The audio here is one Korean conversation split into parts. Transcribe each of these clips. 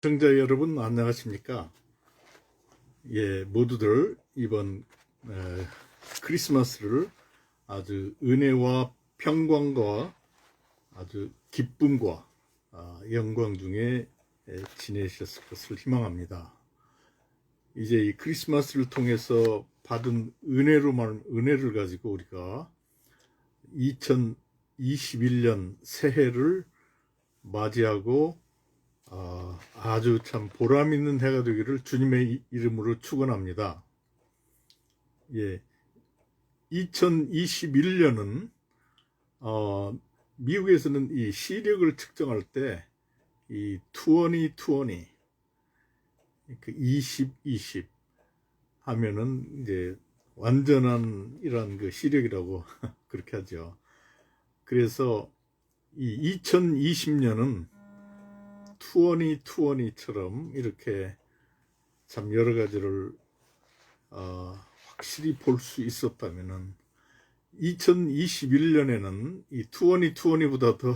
시청자 여러분 안녕하십니까? 예, 모두들 이번 크리스마스를 아주 은혜와 평강과 아주 기쁨과 영광 중에 지내셨을 것을 희망합니다. 이제 이 크리스마스를 통해서 받은 은혜를 가지고 우리가 2021년 새해를 맞이하고 아주 참 보람 있는 해가 되기를 주님의 이름으로 축원합니다. 예, 2021년은 미국에서는 이 시력을 측정할 때 이 2020, 그 20 하면은 이제 완전한 이런 그 시력이라고 그렇게 하죠. 그래서 이 2020년은 2020처럼 이렇게 참 여러 가지를 확실히 볼 수 있었다면은 2021년에는 이 2020보다 더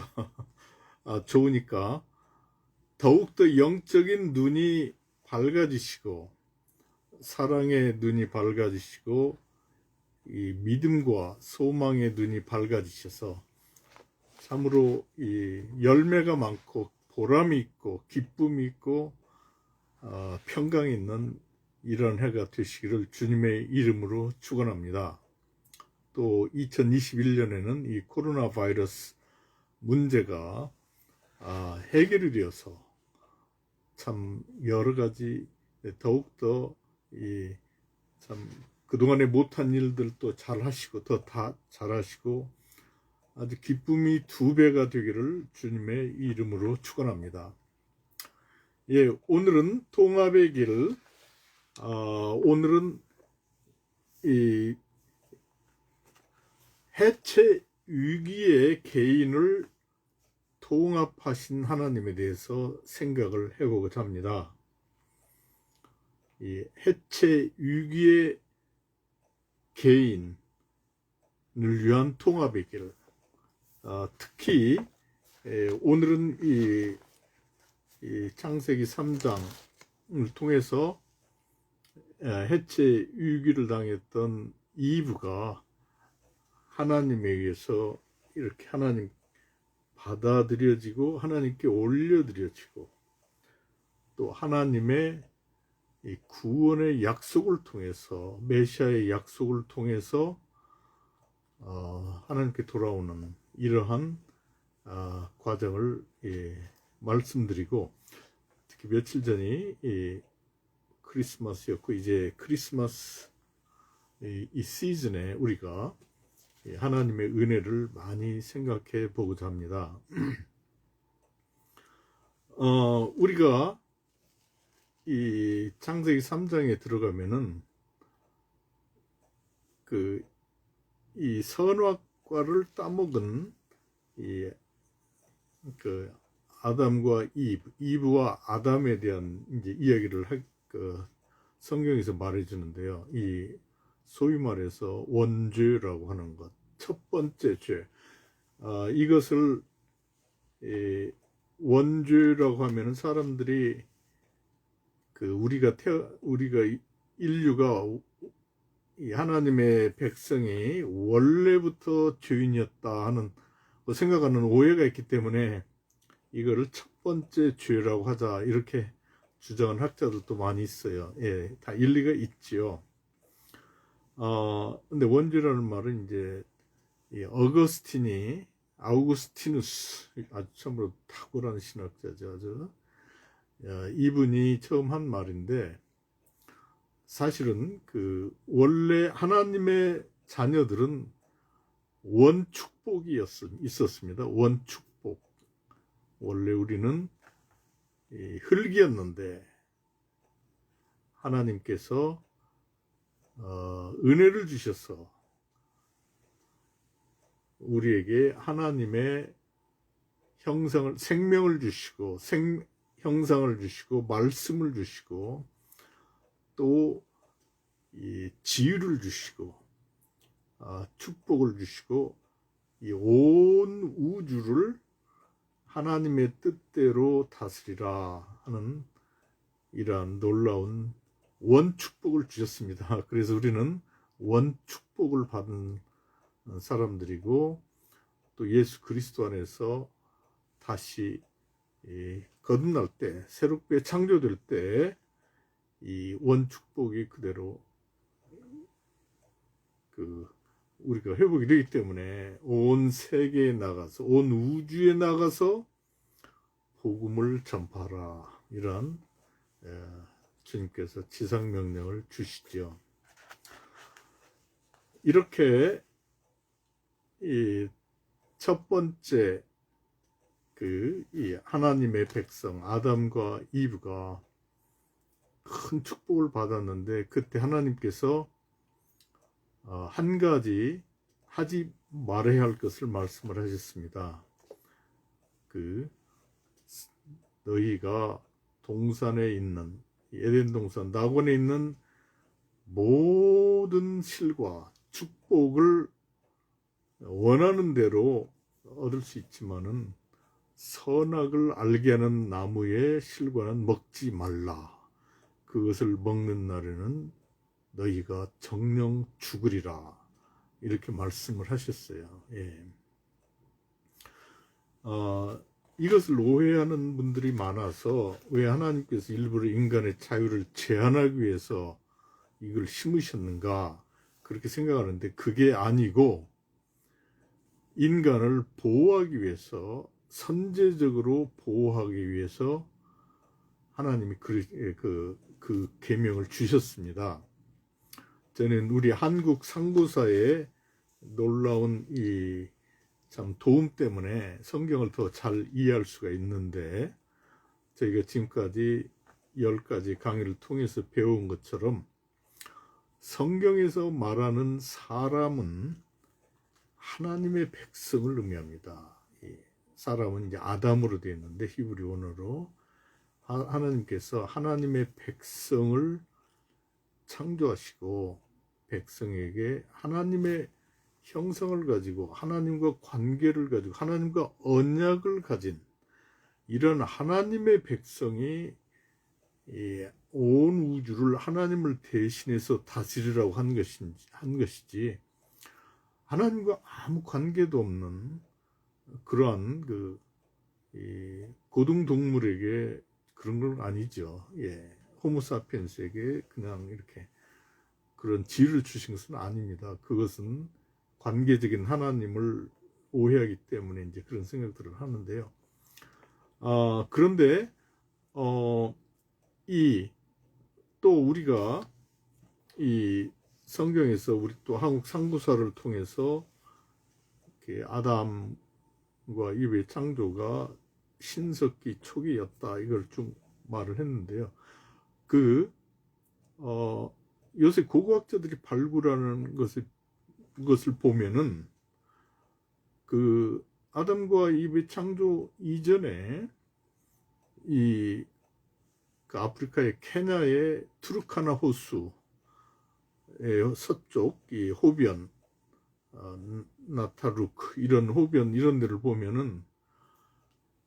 좋으니까 더욱더 영적인 눈이 밝아지시고 사랑의 눈이 밝아지시고 이 믿음과 소망의 눈이 밝아지셔서 참으로 이 열매가 많고 보람이 있고 기쁨이 있고 평강이 있는 이런 해가 되시기를 주님의 이름으로 축원합니다. 또 2021년에는 이 코로나 바이러스 문제가 해결이 되어서 참 여러 가지 더욱더 이 참 그동안에 못한 일들도 잘 하시고 더 다 잘하시고 아주 기쁨이 2배가 되기를 주님의 이름으로 축원합니다. 예, 오늘은 통합의 길, 오늘은 이 해체 위기의 개인을 통합하신 하나님에 대해서 생각을 해보고자 합니다. 이 해체 위기의 개인을 위한 통합의 길, 특히 오늘은 이 창세기 3장을 통해서 해체 위기를 당했던 이브가 하나님에 의해서 이렇게 하나님 받아들여지고 하나님께 올려드려지고 또 하나님의 이 구원의 약속을 통해서 메시아의 약속을 통해서 하나님께 돌아오는 이러한 과정을 말씀드리고 특히 며칠 전이 크리스마스였고 이제 크리스마스 이 시즌에 우리가 하나님의 은혜를 많이 생각해 보고자 합니다. 우리가 이 창세기 3장에 들어가면은 이 선악과를 따먹은 그 아담과 이브와 아담에 대한 이제 이야기를 성경에서 말해주는데요. 이 소위 말해서 원죄라고 하는 것, 첫 번째 죄. 이것을 원죄라고 하면은 사람들이 우리가 인류가 하나님의 백성이 원래부터 죄인이었다 하는 생각하는 오해가 있기 때문에 이거를 첫 번째 죄라고 하자 이렇게 주장하는 학자들도 많이 있어요. 예, 다 일리가 있지요. 근데 원죄라는 말은 이제 아우구스티누스 아주 참으로 탁월한 신학자죠. 아주 이분이 처음 한 말인데 사실은 원래 하나님의 자녀들은 원축복이 있었습니다. 원축복. 원래 우리는 흙이었는데 하나님께서 은혜를 주셔서 우리에게 하나님의 생명을 주시고 형상을 주시고 말씀을 주시고 또 이 지유를 주시고 축복을 주시고 이 온 우주를 하나님의 뜻대로 다스리라 하는 이러한 놀라운 원축복을 주셨습니다. 그래서 우리는 원축복을 받은 사람들이고, 또 예수 그리스도 안에서 다시 거듭날 때, 새롭게 창조될 때 이 원축복이 그대로 우리가 회복이 되기 때문에 온 세계에 나가서, 온 우주에 나가서 복음을 전파하라, 이런 주님께서 지상명령을 주시죠. 이렇게 이 첫 번째 이 하나님의 백성 아담과 이브가 큰 축복을 받았는데, 그때 하나님께서 한 가지 하지 말아야 할 것을 말씀을 하셨습니다. 너희가 동산에 있는, 에덴 동산 낙원에 있는 모든 실과 축복을 원하는 대로 얻을 수 있지만은 선악을 알게 하는 나무의 실과는 먹지 말라. 그것을 먹는 날에는 너희가 정령 죽으리라. 이렇게 말씀을 하셨어요. 예. 이것을 오해하는 분들이 많아서, 왜 하나님께서 일부러 인간의 자유를 제한하기 위해서 이걸 심으셨는가, 그렇게 생각하는데, 그게 아니고 인간을 보호하기 위해서, 선제적으로 보호하기 위해서 하나님이 그 계명을 주셨습니다. 저는 우리 한국 상고사의 놀라운 이 참 도움 때문에 성경을 더 잘 이해할 수가 있는데, 저희가 지금까지 10가지 강의를 통해서 배운 것처럼 성경에서 말하는 사람은 하나님의 백성을 의미합니다. 사람은 이제 아담으로 되어 있는데, 히브리 원어로 하나님께서 하나님의 백성을 창조하시고, 백성에게 하나님의 형성을 가지고 하나님과 관계를 가지고 하나님과 언약을 가진 이런 하나님의 백성이 온 우주를 하나님을 대신해서 다스리라고 한 것이지, 하나님과 아무 관계도 없는 그러한 고등동물에게 그런 건 아니죠. 예. 호모사피엔스에게 그냥 이렇게 그런 지혜를 주신 것은 아닙니다. 그것은 관계적인 하나님을 오해하기 때문에 이제 그런 생각들을 하는데요. 그런데 또 우리가 이 성경에서, 우리 또 한국 상고사를 통해서 아담과 이브의 창조가 신석기 초기였다, 이걸 좀 말을 했는데요. 요새 고고학자들이 발굴하는 것을 보면은 아담과 이브의 창조 이전에 아프리카의 케냐의 투르카나 호수의 서쪽 이 호변, 나타루크 이런 호변, 이런 데를 보면은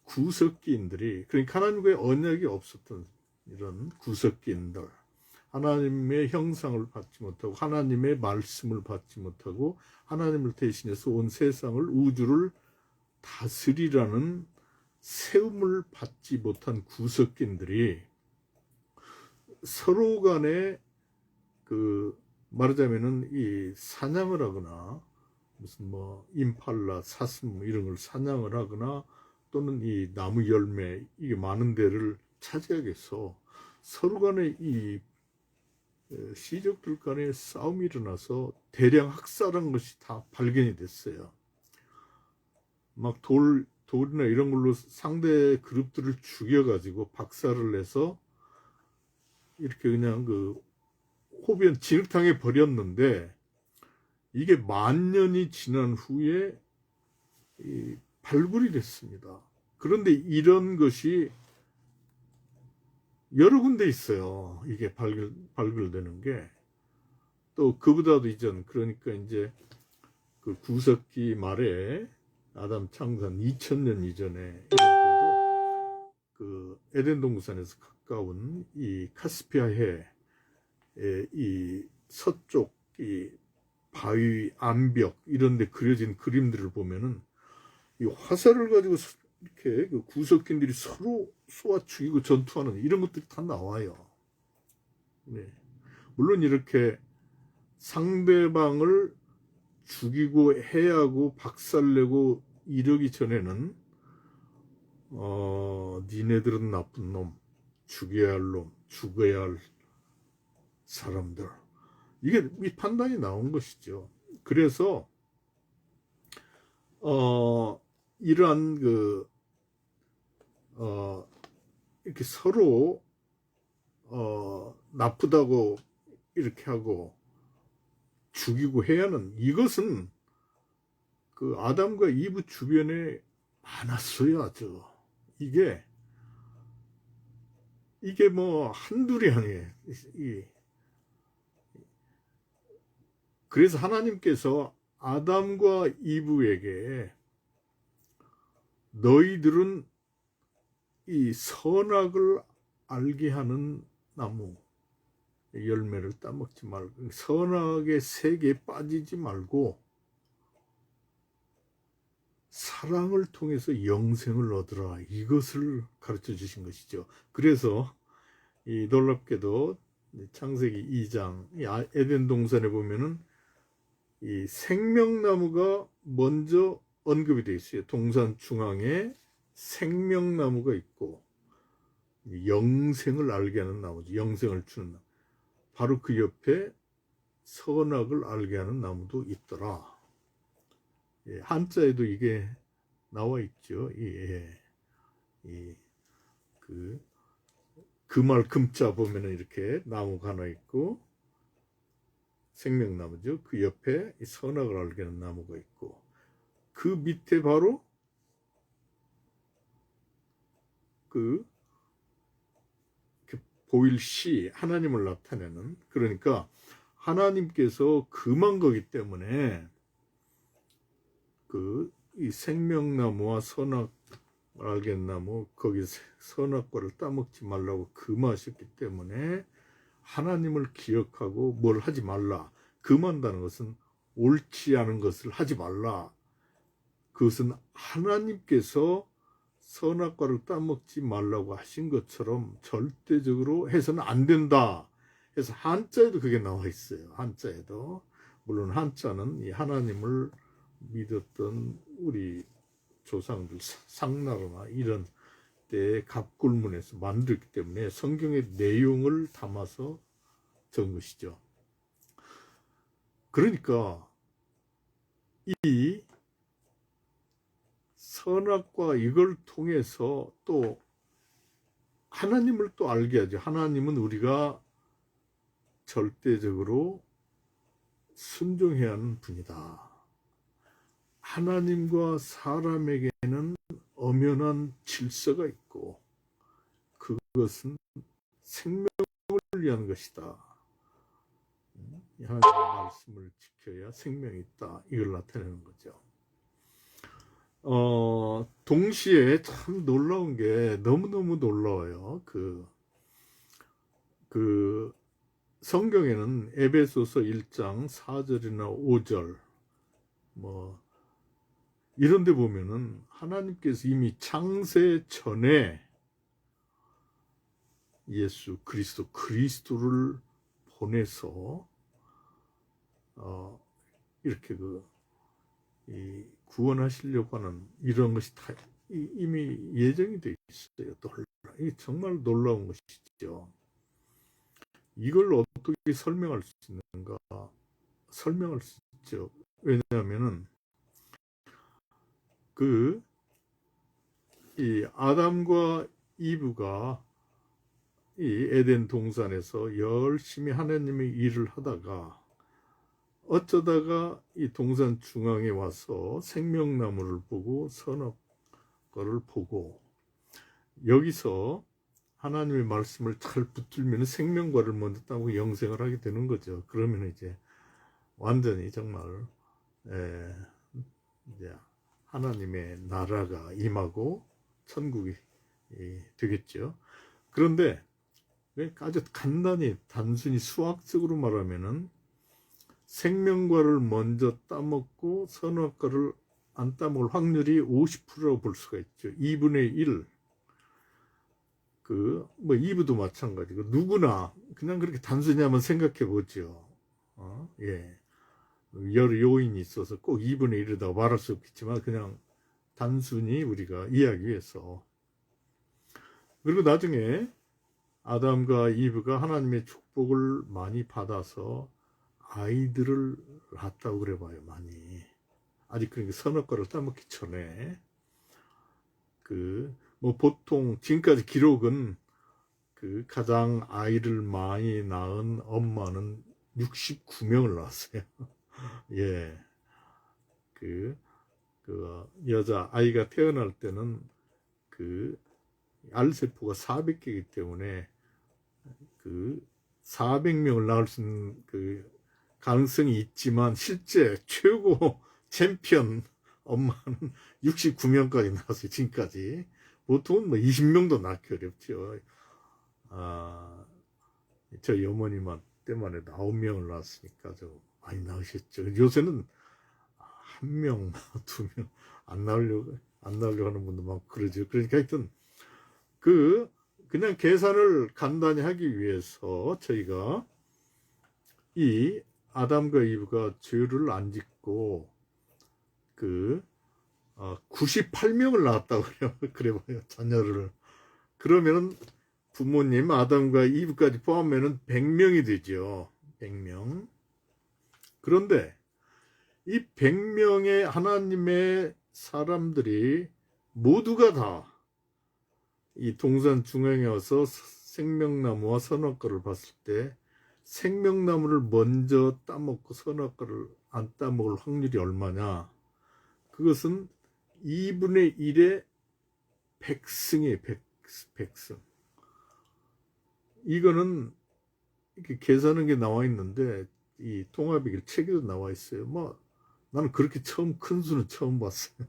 구석기인들이, 그러니까 하나님과의 언약이 없었던 이런 구석기인들, 하나님의 형상을 받지 못하고 하나님의 말씀을 받지 못하고 하나님을 대신해서 온 세상을, 우주를 다스리라는 세움을 받지 못한 구석기인들이 서로 간에 말하자면은 이 사냥을 하거나, 무슨 임팔라, 사슴 이런 걸 사냥을 하거나, 또는 이 나무 열매 이게 많은 데를 차지하기 위해서 서로 간에 이 시족들 간에 싸움이 일어나서 대량 학살한 것이 다 발견이 됐어요. 막 돌이나 이런 걸로 상대 그룹들을 죽여가지고 박살을 내서 이렇게 그냥 호변 진흙탕에 버렸는데, 이게 10,000년이 지난 후에 발굴이 됐습니다. 그런데 이런 것이 여러 군데 있어요. 이게 발굴되는 게. 또 그보다도 이전, 그러니까 이제 구석기 말에 아담 창조한 2000년 이전에 에덴 동산에서 가까운 이 카스피아해 이 서쪽 이 바위 암벽 이런 데 그려진 그림들을 보면은 이 화살을 가지고 이렇게 그 구석기들이 서로 쏘아 죽이고 전투하는 이런 것들이 다 나와요. 네. 물론 이렇게 상대방을 죽이고 해하고 박살내고 이러기 전에는 니네들은 나쁜 놈, 죽여야 할 놈, 죽어야 할 사람들, 이게 이 판단이 나온 것이죠. 그래서 이러한 이렇게 서로 나쁘다고 이렇게 하고 죽이고 해야 하는 이것은 그 아담과 이브 주변에 많았어요. 아주 이게 뭐 한둘이 아니에요. 그래서 하나님께서 아담과 이브에게 너희들은 이 선악을 알게 하는 나무 열매를 따먹지 말고 선악의 세계에 빠지지 말고 사랑을 통해서 영생을 얻으라, 이것을 가르쳐 주신 것이죠. 그래서 이 놀랍게도 창세기 2장 에덴 동산에 보면은 이 생명나무가 먼저 언급이 되어 있어요. 동산 중앙에 생명나무가 있고 영생을 알게 하는 나무죠. 영생을 주는 나무. 바로 그 옆에 선악을 알게 하는 나무도 있더라. 예, 한자에도 이게 나와 있죠. 말 금자 보면은 이렇게 나무가 하나 있고 생명나무죠. 그 옆에 선악을 알게 하는 나무가 있고 그 밑에 바로 보일 시 하나님을 나타내는, 그러니까 하나님께서 금한 거기 때문에 이 생명나무와 선악 알겠나무 거기 선악과를 따먹지 말라고 금하셨기 때문에 하나님을 기억하고 뭘 하지 말라. 금한다는 것은 옳지 않은 것을 하지 말라. 그것은 하나님께서 선악과를 따먹지 말라고 하신 것처럼 절대적으로 해서는 안 된다. 그래서 한자에도 그게 나와 있어요. 한자에도. 물론 한자는 이 하나님을 믿었던 우리 조상들 상나라나 이런 때의 갑굴문에서 만들기 때문에 성경의 내용을 담아서 적은 것이죠. 그러니까 이 선악과 이걸 통해서 또 하나님을 또 알게 하죠. 하나님은 우리가 절대적으로 순종해야 하는 분이다. 하나님과 사람에게는 엄연한 질서가 있고 그것은 생명을 위한 것이다. 하나님의 말씀을 지켜야 생명이 있다. 이걸 나타내는 거죠. 동시에 참 놀라운 게 너무너무 놀라워요. 성경에는 에베소서 1장 4절이나 5절 이런 데 보면은 하나님께서 이미 창세 전에 예수 그리스도를 보내서 이렇게 구원하시려고 하는 이런 것이 다 이미 예정이 되어 있어요. 이게 정말 놀라운 것이죠. 이걸 어떻게 설명할 수 있는가? 설명할 수 있죠. 왜냐하면은 이 아담과 이브가 이 에덴 동산에서 열심히 하나님의 일을 하다가 어쩌다가 이 동산 중앙에 와서 생명나무를 보고 선악과를 보고 여기서 하나님의 말씀을 잘 붙들면 생명과를 먼저 따고 영생을 하게 되는 거죠. 그러면 이제 완전히 정말 이제 하나님의 나라가 임하고 천국이 되겠죠. 그런데 그러니까 아주 간단히 단순히 수학적으로 말하면은 생명과를 먼저 따먹고 선악과를 안 따먹을 확률이 50%라고 볼 수가 있죠. 2분의 1. 뭐 2부도 마찬가지고 누구나 그냥 그렇게 단순히 한번 생각해 보죠. 예. 여러 요인이 있어서 꼭 2분의 1이라고 말할 수 없겠지만 그냥 단순히 우리가 이해하기 위해서. 그리고 나중에 아담과 이브가 하나님의 축복을 많이 받아서 아이들을 낳았다고 그래 봐요. 많이. 아직 그러니까 선악과를 따먹기 전에 뭐 보통 지금까지 기록은 가장 아이를 많이 낳은 엄마는 69명을 낳았어요. 예. 여자 아이가 태어날 때는 알세포가 400개이기 때문에 400명을 낳을 수 있는 가능성이 있지만 실제 최고 챔피언 엄마는 69명까지 낳았어요. 지금까지. 보통은 뭐 20명도 낳기 어렵죠. 저희 어머니만 때만 해도 9명을 낳았으니까 많이 낳으셨죠. 요새는 1명, 2명 안 낳으려고 하는 분도 많고 그러죠. 그러니까 하여튼 그냥 계산을 간단히 하기 위해서 저희가 이 아담과 이브가 죄를 안 짓고 98명을 낳았다고 그래 봐요. 자녀를. 그러면은 부모님 아담과 이브까지 포함하면 100명이 되죠. 100명. 그런데 이 100명의 하나님의 사람들이 모두가 다 이 동산 중앙에 와서 생명나무와 선악과를 봤을 때 생명나무를 먼저 따먹고 선악과를 안 따먹을 확률이 얼마냐? 그것은 2분의 1의 100승이에요. 100승. 이거는 이렇게 계산한 게 나와 있는데 이 통합의 책에도 나와 있어요. 뭐 나는 그렇게 큰 수는 처음 봤어요.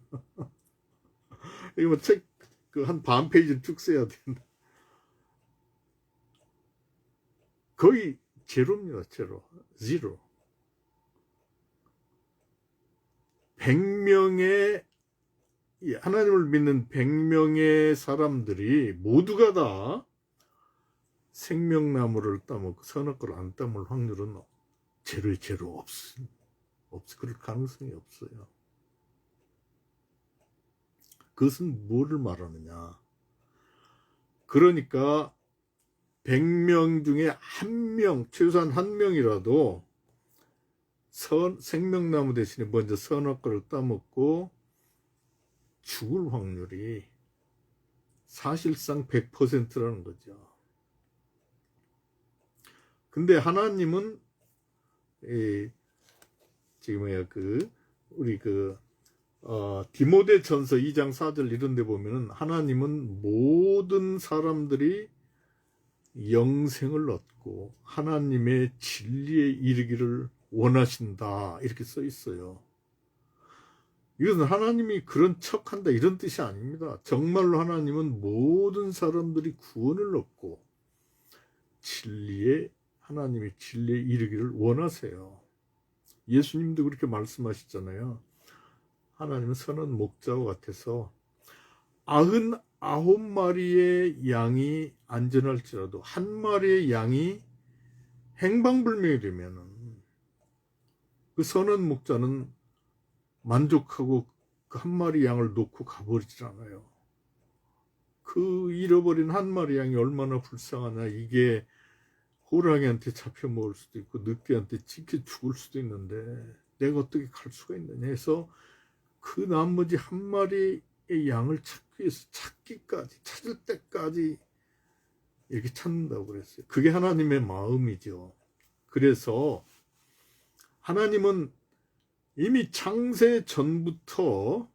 이거 뭐 책 한 반 페이지를 쭉 써야 된다. 거의 제로입니다. 제로. 100명의 하나님을 믿는 100명의 사람들이 모두가 다 생명나무를 따먹고 선악과를 안 따먹을 확률은 제로 없어. 그럴 가능성이 없어요. 그것은 뭐를 말하느냐? 그러니까 100명 중에 1명, 최소한 1명이라도 생명나무 대신에 먼저 선악과를 따먹고 죽을 확률이 사실상 100%라는 거죠. 근데 하나님은 지금 우리 디모데전서 2장 4절 이런 데 보면은 하나님은 모든 사람들이 영생을 얻고 하나님의 진리에 이르기를 원하신다 이렇게 써 있어요. 이것은 하나님이 그런 척한다 이런 뜻이 아닙니다. 정말로 하나님은 모든 사람들이 구원을 얻고 하나님의 진리에 이르기를 원하세요. 예수님도 그렇게 말씀하셨잖아요. 하나님은 선한 목자와 같아서 99마리의 양이 안전할지라도 한 마리의 양이 행방불명이 되면은 그 선한 목자는 만족하고 그 한 마리 양을 놓고 가버리질 않아요. 잃어버린 한 마리 양이 얼마나 불쌍하냐. 이게 호랑이한테 잡혀 먹을 수도 있고 늑대한테 찢겨 죽을 수도 있는데 내가 어떻게 갈 수가 있느냐 해서 나머지 한 마리의 양을 찾기 위해서 찾을 때까지 이렇게 찾는다고 그랬어요. 그게 하나님의 마음이죠. 그래서 하나님은 이미 창세 전부터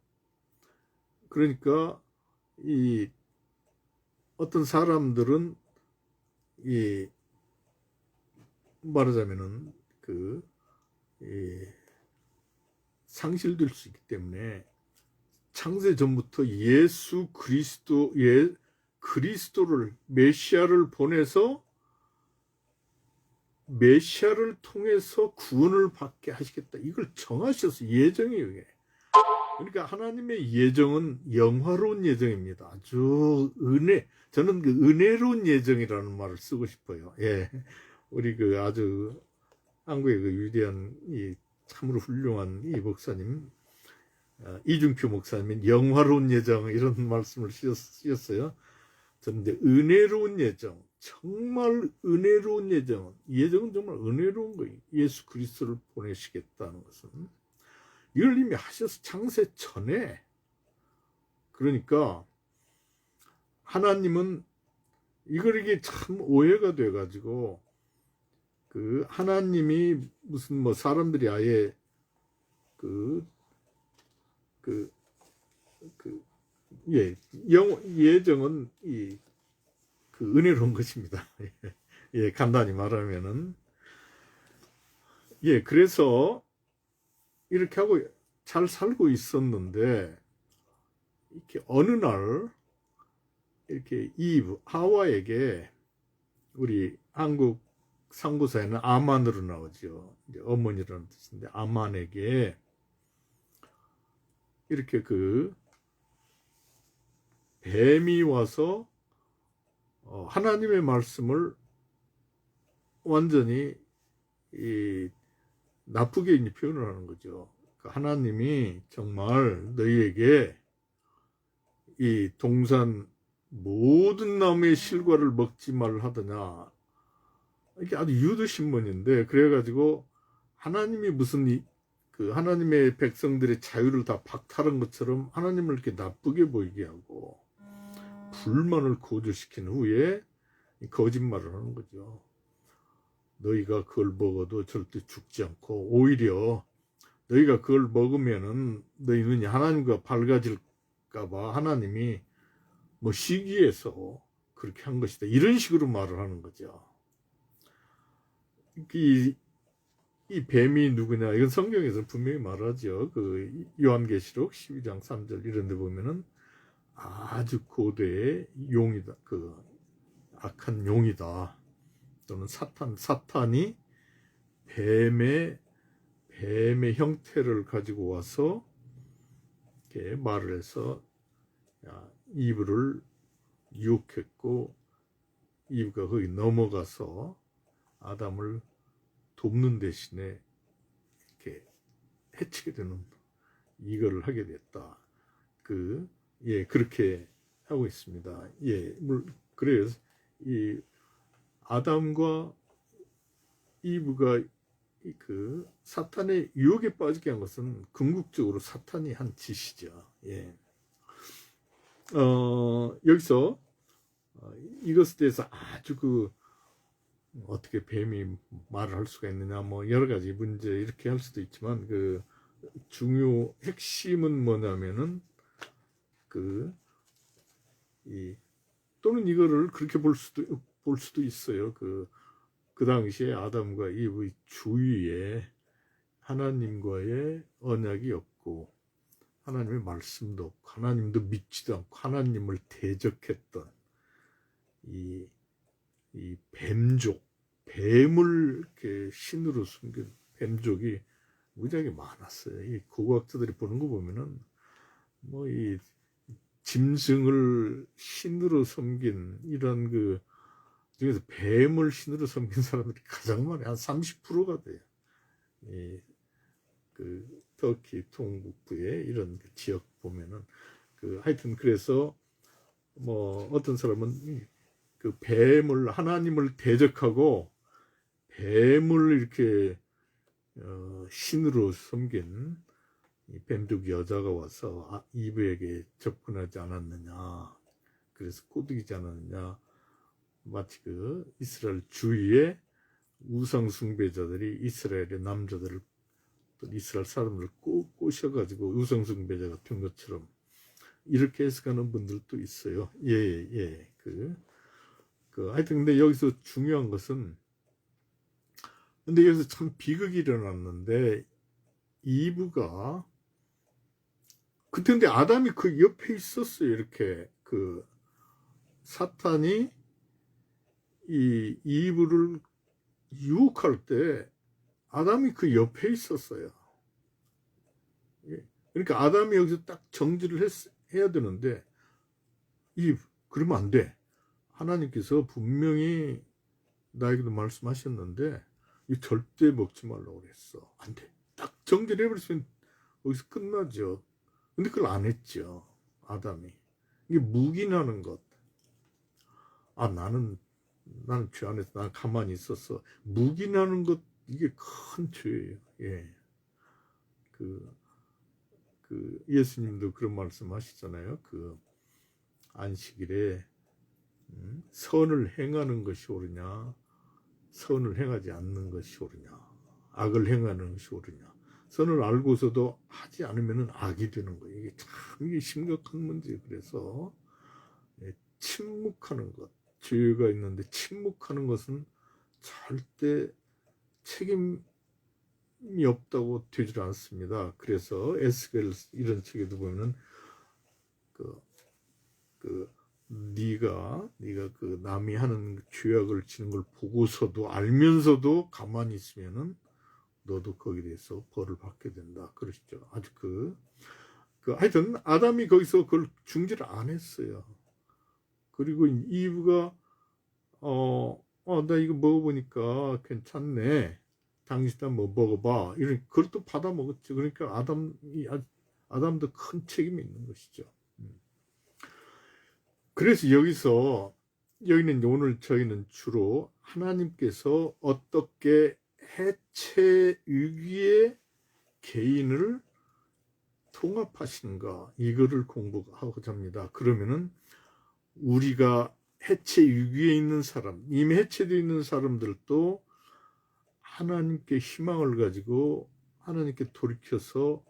그러니까 어떤 사람들은 말하자면은 상실될 수 있기 때문에 창세 전부터 예수 그리스도를 메시아를 보내서 메시아를 통해서 구원을 받게 하시겠다. 이걸 정하셔서 예정이에요. 이게. 그러니까 하나님의 예정은 영화로운 예정입니다. 아주 저는 그 은혜로운 예정이라는 말을 쓰고 싶어요. 예. 우리 그 아주 한국의 그 위대한 참으로 훌륭한 이 목사님, 이중표 목사님은 영화로운 예정 이런 말씀을 쓰셨어요. 저는 이제 은혜로운 예정, 정말 은혜로운 예정은 정말 은혜로운 거예요. 예수 그리스도를 보내시겠다는 것은 이걸 이미 하셔서 창세 전에. 그러니까 하나님은 이게 참 오해가 돼가지고 그 하나님이 무슨 뭐 사람들이 아예 예정은 그 은혜로운 것입니다. 예, 간단히 말하면은 그래서 이렇게 하고 잘 살고 있었는데 이렇게 어느 날 이렇게 하와에게 우리 한국 상고사에는 아만으로 나오죠. 이제 어머니라는 뜻인데 아만에게 이렇게 그 뱀이 와서 하나님의 말씀을 완전히 나쁘게 이제 표현을 하는 거죠. 하나님이 정말 너희에게 이 동산 모든 나무의 실과를 먹지 말라 하더냐. 이게 아주 유도신문인데, 그래가지고 하나님이 무슨 그 하나님의 백성들의 자유를 다 박탈한 것처럼 하나님을 이렇게 나쁘게 보이게 하고 불만을 고조시킨 후에 거짓말을 하는 거죠. 너희가 그걸 먹어도 절대 죽지 않고 오히려 너희가 그걸 먹으면은 너희 눈이 하나님과 밝아질까봐 하나님이 뭐 시기해서 그렇게 한 것이다. 이런 식으로 말을 하는 거죠. 이 뱀이 누구냐? 이건 성경에서 분명히 말하죠. 그 요한계시록 12장 3절 이런 데 보면은 아주 고대의 용이다. 그 악한 용이다. 또는 사탄이 뱀의 형태를 가지고 와서 이렇게 말을 해서 이브를 유혹했고 이브가 거기 넘어가서 아담을 돕는 대신에 이렇게 해치게 되는 이거를 하게 됐다. 그렇게 하고 있습니다. 그래요. 이 아담과 이브가 그 사탄의 유혹에 빠지게 한 것은 궁극적으로 사탄이 한 짓이죠. 여기서 이것에 대해서 아주 어떻게 뱀이 말을 할 수가 있느냐, 뭐 여러 가지 문제 이렇게 할 수도 있지만 핵심은 뭐냐면은 또는 이거를 그렇게 볼 수도 있어요. 그 당시에 아담과 이브의 주위에 하나님과의 언약이 없고 하나님의 말씀도 없고 하나님도 믿지도 않고 하나님을 대적했던 이 뱀을 이렇게 신으로 숨긴 뱀족이 무지하게 많았어요. 이 고고학자들이 보는 거 보면은 뭐 이 짐승을 신으로 섬긴 이런 중에서 뱀을 신으로 섬긴 사람들이 가장 많아요. 한 30%가 돼요. 터키 동북부의 이런 지역 보면은 하여튼 그래서 뭐 어떤 사람은 뱀을 하나님을 대적하고 뱀을 이렇게 신으로 섬긴 뱀족 여자가 와서 이브에게 접근하지 않았느냐, 그래서 꼬드기지 않았느냐, 마치 이스라엘 주위에 우상 숭배자들이 이스라엘의 남자들을 이스라엘 사람들을 꼬셔가지고 우상 숭배자 같은 것처럼 이렇게 해석하는 분들도 있어요. 하여튼 근데 여기서 중요한 것은 근데 여기서 참 비극이 일어났는데 이브가 그때 근데 아담이 그 옆에 있었어요. 이렇게 사탄이 이 이브를 유혹할 때 아담이 그 옆에 있었어요. 예. 그러니까 아담이 여기서 딱 정지를 해야 되는데 그러면 안 돼. 하나님께서 분명히 나에게도 말씀하셨는데 이 절대 먹지 말라고 그랬어. 안 돼. 딱 정지를 해버렸으면 거기서 끝나죠. 근데 그걸 안 했죠. 아담이. 이게 묵인하는 것. 나는 죄 안에서 난 가만히 있었어. 묵인하는 것, 이게 큰 죄예요. 예. 예수님도 그런 말씀 하시잖아요. 안식일에 선을 행하는 것이 옳으냐, 선을 행하지 않는 것이 옳으냐, 악을 행하는 것이 옳으냐. 선을 알고서도 하지 않으면 악이 되는 거예요. 이게 심각한 문제예요. 그래서 침묵하는 것, 죄가 있는데 침묵하는 것은 절대 책임이 없다고 되질 않습니다. 그래서 에스겔 이런 책에도 보면은 네가 그 남이 하는 죄악을 지는 걸 보고서도 알면서도 가만히 있으면은 너도 거기에 대해서 벌을 받게 된다. 그러시죠. 아주 하여튼 아담이 거기서 그걸 중지를 안 했어요. 그리고 이브가 나 이거 먹어보니까 괜찮네. 당신도 한번 먹어봐. 그걸 또 받아 먹었죠. 그러니까 아담도 큰 책임이 있는 것이죠. 그래서 여기는 오늘 저희는 주로 하나님께서 어떻게 해체 위기의 개인을 통합하시는가, 이거를 공부하고자 합니다. 그러면은 우리가 해체 위기에 있는 사람, 이미 해체되어 있는 사람들도 하나님께 희망을 가지고 하나님께 돌이켜서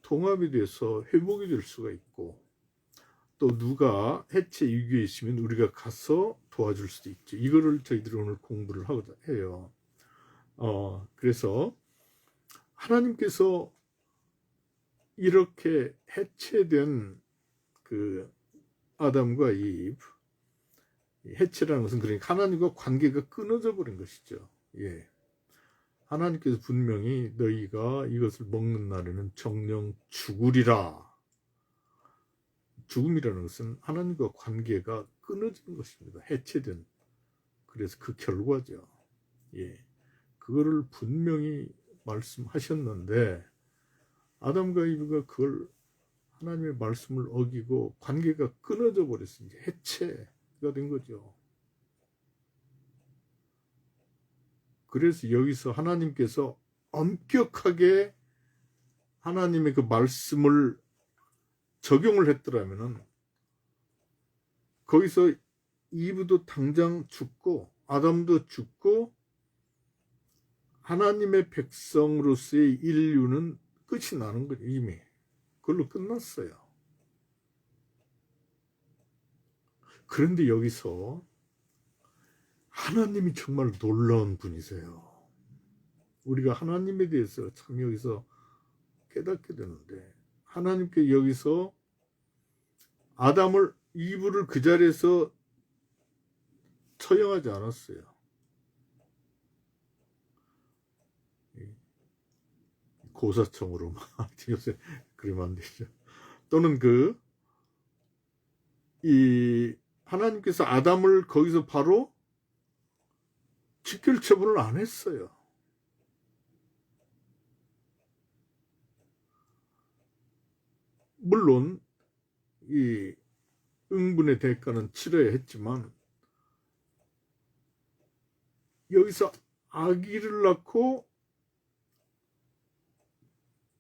통합이 돼서 회복이 될 수가 있고, 또 누가 해체 위기에 있으면 우리가 가서 도와줄 수도 있죠. 이거를 저희들이 오늘 공부를 하고자 해요. 그래서 하나님께서 이렇게 해체된 아담과 이브, 해체라는 것은 그러니까 하나님과 관계가 끊어져 버린 것이죠. 예. 하나님께서 분명히 너희가 이것을 먹는 날에는 정령 죽으리라. 죽음이라는 것은 하나님과 관계가 끊어진 것입니다. 해체된. 그래서 그 결과죠. 예. 그거를 분명히 말씀하셨는데 아담과 이브가 그걸 하나님의 말씀을 어기고 관계가 끊어져 버렸어요. 이제 해체가 된 거죠. 그래서 여기서 하나님께서 엄격하게 하나님의 그 말씀을 적용을 했더라면은 거기서 이브도 당장 죽고 아담도 죽고 하나님의 백성으로서의 인류는 끝이 나는 거죠. 이미 그걸로 끝났어요. 그런데 여기서 하나님이 정말 놀라운 분이세요. 우리가 하나님에 대해서 참 여기서 깨닫게 되는데 하나님께 여기서 이브를 그 자리에서 처형하지 않았어요. 고사총으로 막 요새 그러면 안 되죠. 또는 하나님께서 아담을 거기서 바로 직결처분을 안 했어요. 물론 이 응분의 대가는 치러야 했지만 여기서 아기를 낳고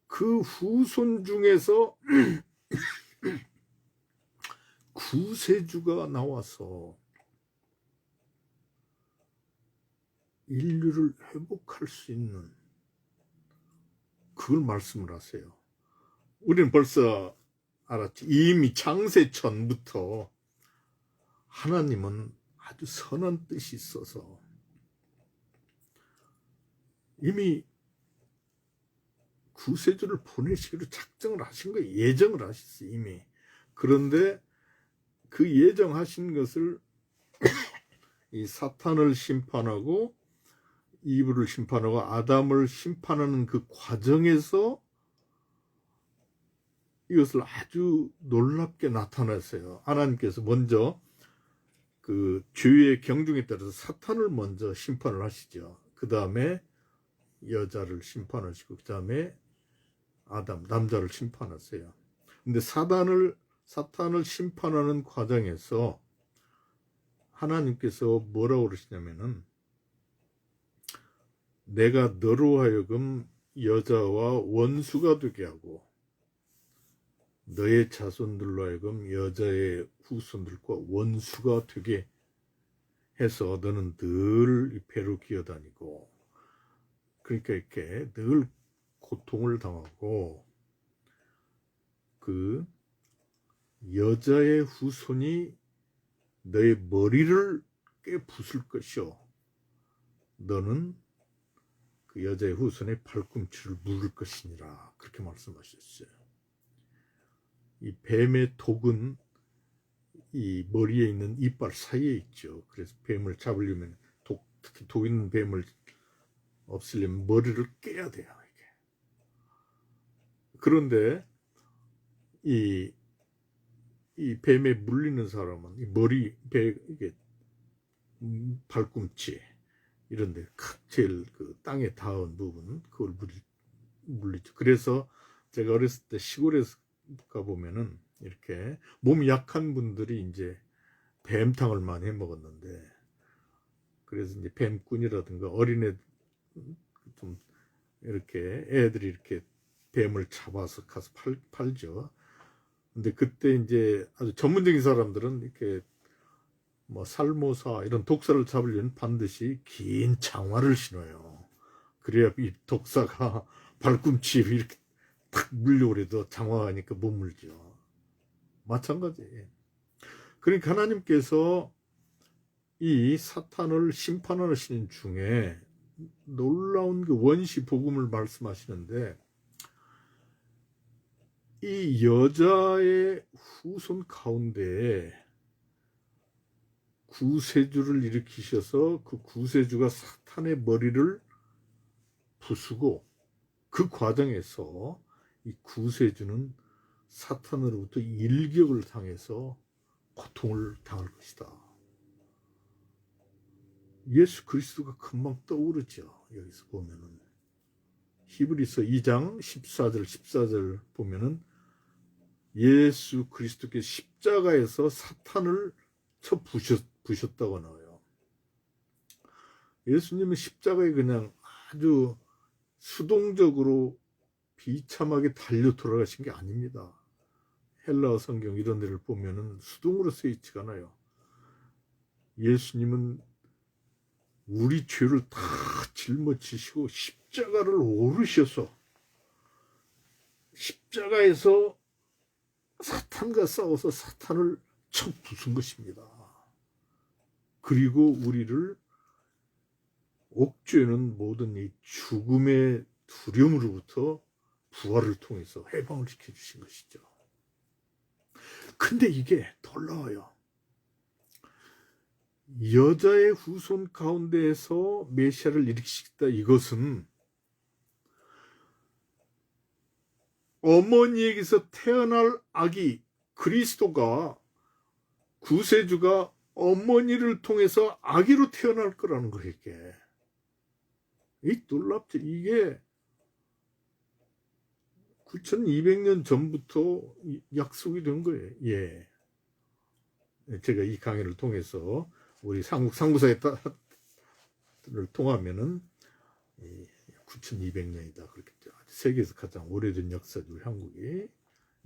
그 후손 중에서 구세주가 나와서 인류를 회복할 수 있는 그걸 말씀을 하세요. 우리는 벌써 알았지. 이미 창세 전부터 하나님은 아주 선한 뜻이 있어서 이미 구세주를 보내시기로 작정을 하신 거예요. 예정을 하셨어요. 이미. 그런데 그 예정하신 것을 이 사탄을 심판하고 이브를 심판하고 아담을 심판하는 그 과정에서 이것을 아주 놀랍게 나타냈어요. 하나님께서 먼저 그 죄의 경중에 따라서 사탄을 먼저 심판을 하시죠. 그 다음에 여자를 심판하시고 그 다음에 아담 남자를 심판하세요. 근데 사탄을 심판하는 과정에서 하나님께서 뭐라고 그러시냐면은 내가 너로 하여금 여자와 원수가 되게 하고 너의 자손들로 하여금 여자의 후손들과 원수가 되게 해서 너는 늘 배로 기어다니고 그러니까 이렇게 늘 고통을 당하고 그 여자의 후손이 너의 머리를 깨부술 것이요 너는 그 여자의 후손의 발꿈치를 물을 것이니라 그렇게 말씀하셨어요. 이 뱀의 독은 이 머리에 있는 이빨 사이에 있죠. 그래서 뱀을 잡으려면 특히 독 있는 뱀을 없애려면 머리를 깨야 돼요. 이게. 그런데 이 뱀에 물리는 사람은 이 머리, 이게 발꿈치 이런데 제일 그 땅에 닿은 부분 그걸 물리죠. 그래서 제가 어렸을 때 시골에 가보면은 이렇게 몸이 약한 분들이 이제 뱀탕을 많이 해 먹었는데 그래서 이제 뱀꾼이라든가 어린애 좀 이렇게 애들이 이렇게 뱀을 잡아서 가서 팔죠. 근데 그때 이제 아주 전문적인 사람들은 이렇게 뭐 살모사 이런 독사를 잡으려면 반드시 긴 장화를 신어요. 그래야 이 독사가 발꿈치에 이렇게 탁 물려고 해도 장화하니까 못 물죠. 마찬가지. 그러니까 하나님께서 이 사탄을 심판하시는 중에 놀라운 그 원시 복음을 말씀하시는데 이 여자의 후손 가운데 구세주를 일으키셔서 그 구세주가 사탄의 머리를 부수고 그 과정에서 이 구세주는 사탄으로부터 일격을 당해서 고통을 당할 것이다. 예수 그리스도가 금방 떠오르죠. 여기서 보면은 히브리서 2장 14절 보면은 예수 그리스도께서 십자가에서 사탄을 쳐 부셨다고 나와요. 예수님은 십자가에 그냥 아주 수동적으로 비참하게 달려 돌아가신 게 아닙니다. 헬라어 성경 이런 데를 보면은 수동으로 쓰여 있지가 않아요. 예수님은 우리 죄를 다 짊어지시고 십자가를 오르셔서 십자가에서 사탄과 싸워서 사탄을 쳐 부순 것입니다. 그리고 우리를 옥죄는 모든 이 죽음의 두려움으로부터 부활을 통해서 해방을 시켜주신 것이죠. 근데 이게 놀라워요. 여자의 후손 가운데에서 메시아를 일으키시겠다. 이것은 어머니에게서 태어날 아기 그리스도가 구세주가 어머니를 통해서 아기로 태어날 거라는 거예요. 이게 놀랍죠. 이게 9200년 전부터 약속이 된 거예요. 예. 제가 이 강의를 통해서 우리 상구사를 통하면은 9200년이다. 그렇게 세계에서 가장 오래된 역사죠. 한국이.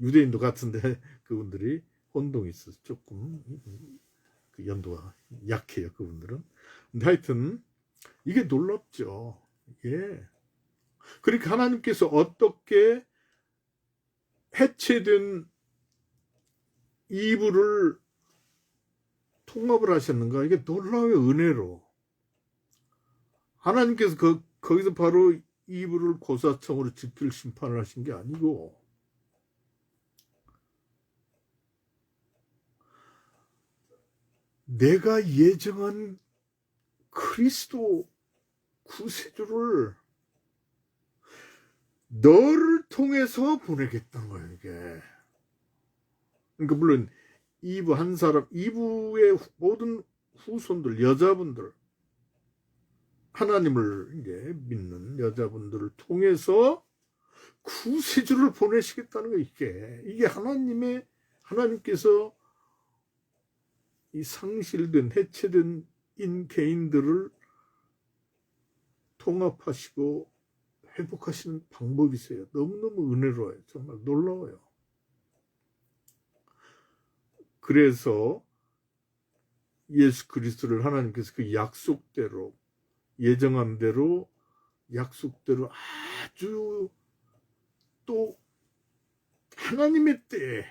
유대인도 같은데 그분들이 혼동이 있어서 조금 그 연도가 약해요. 그분들은. 근데 하여튼 이게 놀랍죠. 예. 그러니까 하나님께서 어떻게 해체된 이브를 통합을 하셨는가? 이게 놀라워요. 은혜로. 하나님께서 거기서 바로 이브를 고사청으로 집필 심판을 하신 게 아니고 내가 예정한 그리스도 구세주를 너를 통해서 보내겠다는 거예요, 이게. 그러니까 물론 이브 한 사람, 이브의 모든 후손들, 여자분들, 하나님을 이제 믿는 여자분들을 통해서 구세주를 보내시겠다는 거. 이게 하나님께서 이 상실된 해체된 개인들을 통합하시고 회복하시는 방법이세요. 너무너무 은혜로워요. 정말 놀라워요. 그래서 예수 그리스도를 하나님께서 그 약속대로, 예정한 대로, 약속대로 아주 또 하나님의 때에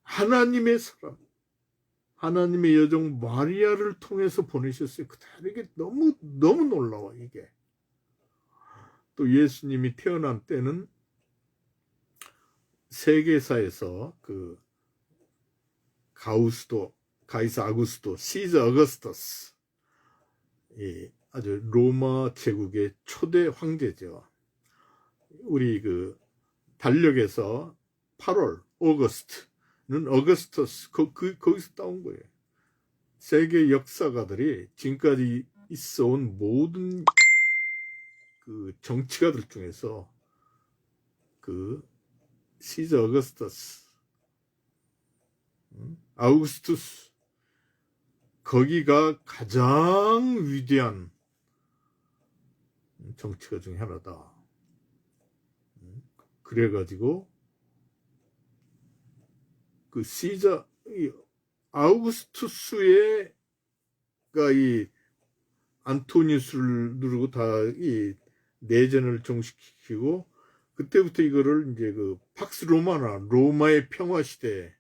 하나님의 사람, 하나님의 여종 마리아를 통해서 보내셨어요. 이게 너무 놀라워. 이게 또 예수님이 태어난 때는 세계사에서 그 가이사 아구스토, 시저 어거스터스, 아주 로마 제국의 초대 황제죠. 우리 그 달력에서 8월 오거스트는 어거스터스, 거기서 따온 거예요. 세계 역사가들이 지금까지 있어온 모든 그 정치가들 중에서 그 시저 어거스터스, 아우구스투스, 거기가 가장 위대한 정치가 중에 하나다. 그래가지고 그 아우구스투스가 이 안토니우스를 누르고 다 이 내전을 종식시키고, 그때부터 이거를 이제 그 팍스 로마나 로마의 평화 시대에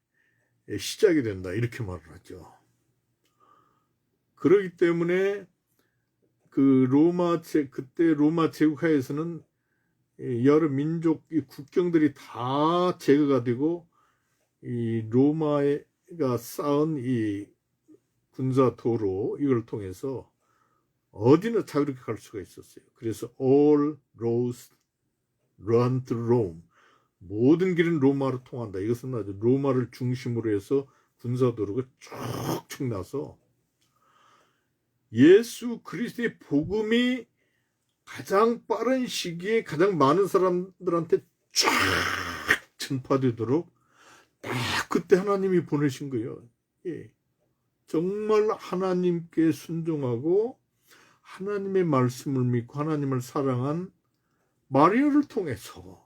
시작이 된다, 이렇게 말을 하죠. 그렇기 때문에 그 그때 로마 제국하에서는 여러 민족 국경들이 다 제거가 되고, 이 로마가 쌓은 이 군사 도로, 이걸 통해서 어디나 자유롭게 갈 수가 있었어요. 그래서 all roads run to Rome, 모든 길은 로마로 통한다. 이것은 아주 로마를 중심으로 해서 군사 도로가 쭉쭉 나서 예수 그리스도의 복음이 가장 빠른 시기에 가장 많은 사람들한테 쫙 전파되도록 딱 그때 하나님이 보내신 거예요. 정말 하나님께 순종하고 하나님의 말씀을 믿고 하나님을 사랑한 마리아를 통해서,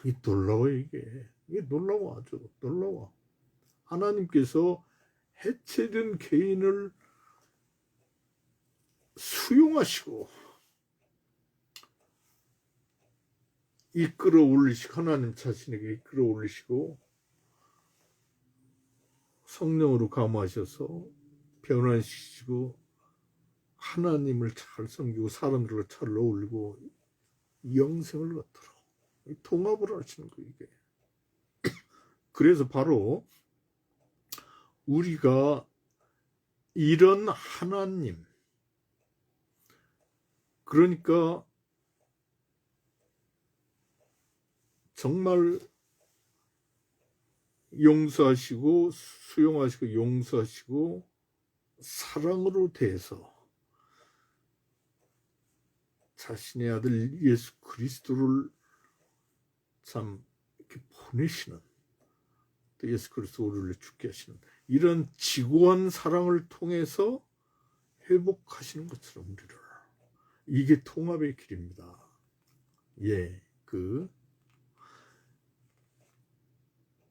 이 놀라워요. 이게 놀라워. 아주 놀라워. 하나님께서 해체된 개인을 수용하시고 하나님 자신에게 이끌어 올리시고 성령으로 감화하셔서 변화시키시고 하나님을 잘 섬기고 사람들과 잘 어울리고 영생을 얻도록 통합을 하시는 거예요, 이게. 그래서 바로 우리가 이런 하나님, 그러니까 정말 용서하시고 수용하시고 용서하시고 사랑으로 대해서 자신의 아들 예수 그리스도를 참 이렇게 보내시는, 또 예수 그리스도 우리를 죽게 하시는 이런 지고한 사랑을 통해서 회복하시는 것처럼 우리를, 이게 통합의 길입니다.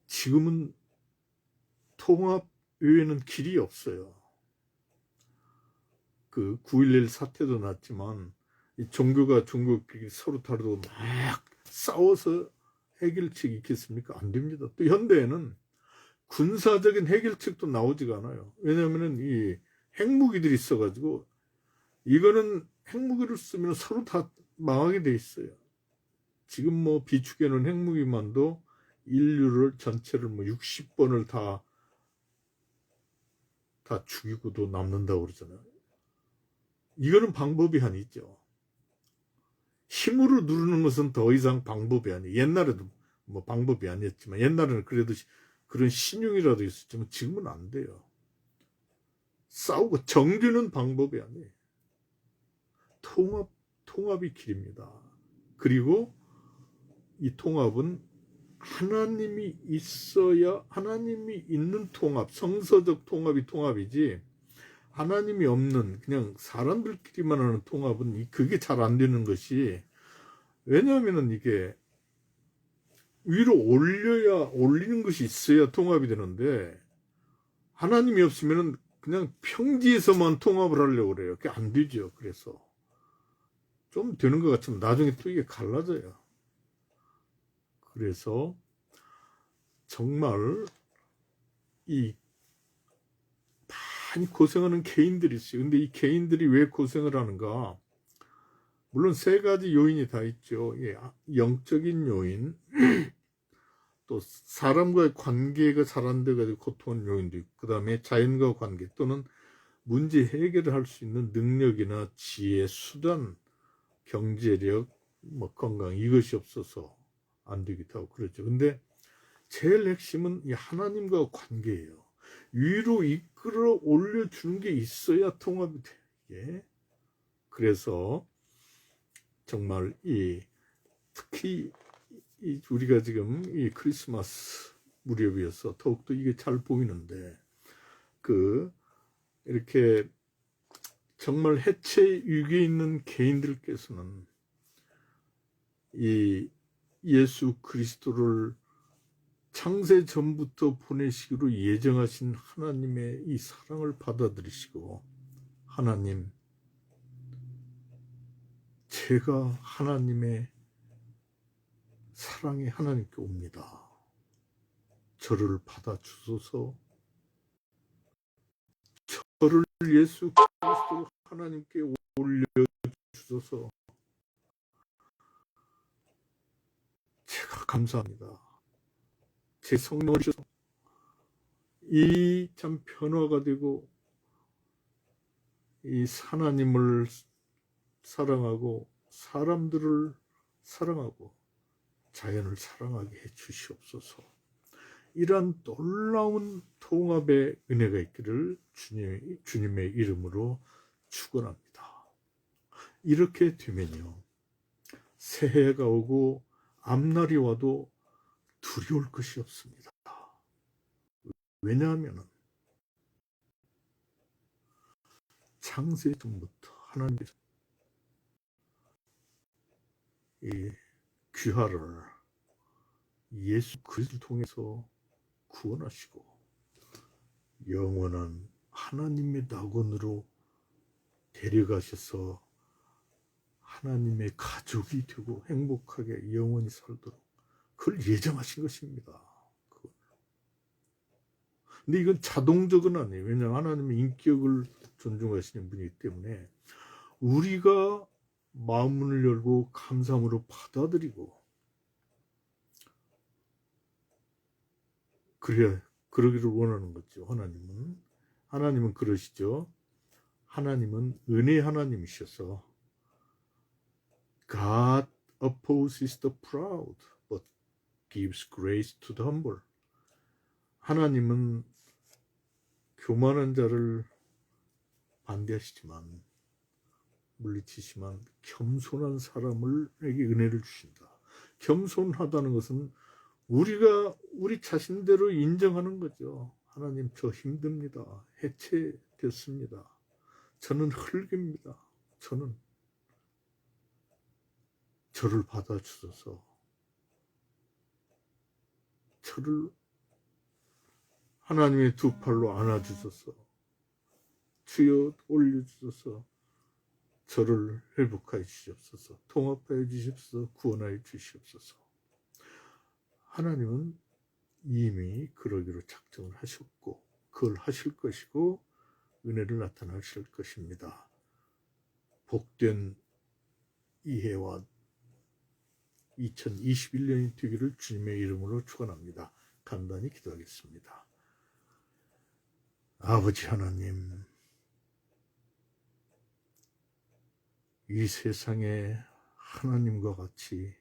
지금은 통합 외에는 길이 없어요. 그 9.11 사태도 났지만 이 종교가 종교끼리 서로 다르고 막 싸워서 해결책이 있겠습니까? 안 됩니다. 또 현대에는 군사적인 해결책도 나오지가 않아요. 왜냐하면 이 핵무기들이 있어가지고, 이거는 핵무기를 쓰면 서로 다 망하게 돼 있어요. 지금 뭐 비축해놓은 핵무기만도 인류를 전체를 뭐 60번을 다 죽이고도 남는다고 그러잖아요. 이거는 방법이 아니죠. 힘으로 누르는 것은 더 이상 방법이 아니에요. 옛날에도 뭐 방법이 아니었지만, 옛날에는 그래도 그런 신용이라도 있었지만 지금은 안 돼요. 싸우고 정죄는 방법이 아니에요. 통합이 길입니다. 그리고 이 통합은 하나님이 있어야, 하나님이 있는 통합, 성서적 통합이 통합이지, 하나님이 없는 그냥 사람들끼리만 하는 통합은 그게 잘 안 되는 것이, 왜냐하면 이게 위로 올리는 것이 있어야 통합이 되는데, 하나님이 없으면 그냥 평지에서만 통합을 하려고 그래요. 그게 안 되죠. 그래서 좀 되는 것 같지만 나중에 또 이게 갈라져요. 그래서 정말 이 많이 고생하는 개인들이 있어요. 근데 이 개인들이 왜 고생을 하는가? 물론 세 가지 요인이 다 있죠. 예, 영적인 요인, 또 사람과의 관계가 잘 안 돼가지고 고통하는 요인도 있고, 그 다음에 자연과 관계 또는 문제 해결을 할 수 있는 능력이나 지혜, 수단, 경제력, 뭐 건강, 이것이 없어서 안 되기도 하고 그렇죠. 근데 제일 핵심은 이 하나님과 관계예요. 위로 이끌어 올려주는 게 있어야 통합이 돼. 예. 그래서 정말 특히 우리가 지금 이 크리스마스 무렵이어서 더욱더 이게 잘 보이는데, 이렇게 정말 해체 위기에 있는 개인들께서는 이 예수 그리스도를 창세 전부터 보내시기로 예정하신 하나님의 이 사랑을 받아들이시고, 하나님, 제가 하나님의 사랑의 하나님께 옵니다. 저를 받아주소서. 저를 예수 그리스도 하나님께 올려주소서. 제가 감사합니다. 제 성령을 주셔서 이 참 변화가 되고, 이 하나님을 사랑하고 사람들을 사랑하고 자연을 사랑하게 해 주시옵소서. 이러한 놀라운 통합의 은혜가 있기를 주님의 이름으로 축원합니다. 이렇게 되면요, 새해가 오고 앞날이 와도 두려울 것이 없습니다. 왜냐하면 창세 전부터 하나님께서 이 귀하를 예수 그리스도를 통해서 구원하시고 영원한 하나님의 낙원으로 데려가셔서 하나님의 가족이 되고 행복하게 영원히 살도록 그걸 예정하신 것입니다. 근데 이건 자동적은 아니에요. 왜냐하면 하나님의 인격을 존중하시는 분이기 때문에 우리가 마음문을 열고 감사함으로 받아들이고, 그러기를 원하는 거죠. 하나님은 그러시죠. 하나님은 은혜 하나님이셔서 God opposes the proud but gives grace to the humble. 하나님은 교만한 자를 반대하시지만, 물리치지만 겸손한 사람에게 은혜를 주신다. 겸손하다는 것은 우리가 우리 자신대로 인정하는 거죠. 하나님, 저 힘듭니다. 해체됐습니다. 저는 흙입니다. 저를 받아주셔서 저를 하나님의 두 팔로 안아주셔서 주여 올려주셔서 저를 회복하여 주시옵소서. 통합하여 주시옵소서. 구원하여 주시옵소서. 하나님은 이미 그러기로 작정을 하셨고 그걸 하실 것이고 은혜를 나타나실 것입니다. 복된 이해와 2021년이 되기를 주님의 이름으로 축원합니다. 간단히 기도하겠습니다. 아버지 하나님, 이 세상에 하나님과 같이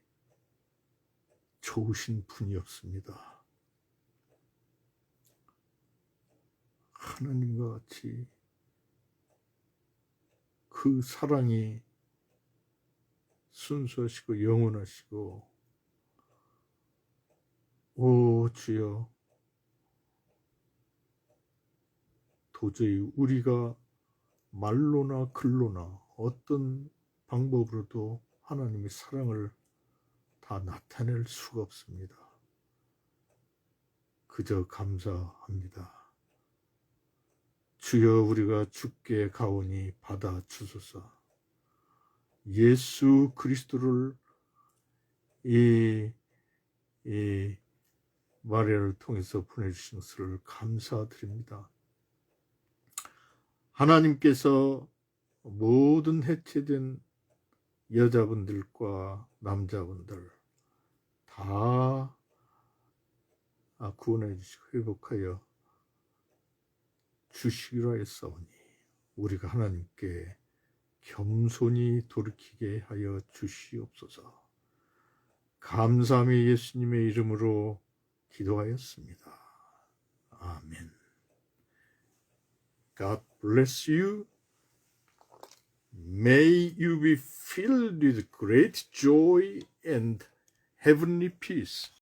좋으신 분이 없습니다. 하나님과 같이 그 사랑이 순수하시고 영원하시고, 오 주여, 도저히 우리가 말로나 글로나 어떤 방법으로도 하나님의 사랑을 다 나타낼 수가 없습니다. 그저 감사합니다. 주여, 우리가 주께 가오니 받아 주소서. 예수 그리스도를 이 마리아를 통해서 보내주신 것을 감사드립니다. 하나님께서 모든 해체된 여자분들과 남자분들 다 구원해 주시고 회복하여 주시기로 하였사오니 우리가 하나님께 겸손히 돌이키게 하여 주시옵소서. 감사함의 예수님의 이름으로 기도하였습니다. 아멘. God bless you. May you be filled with great joy and heavenly peace.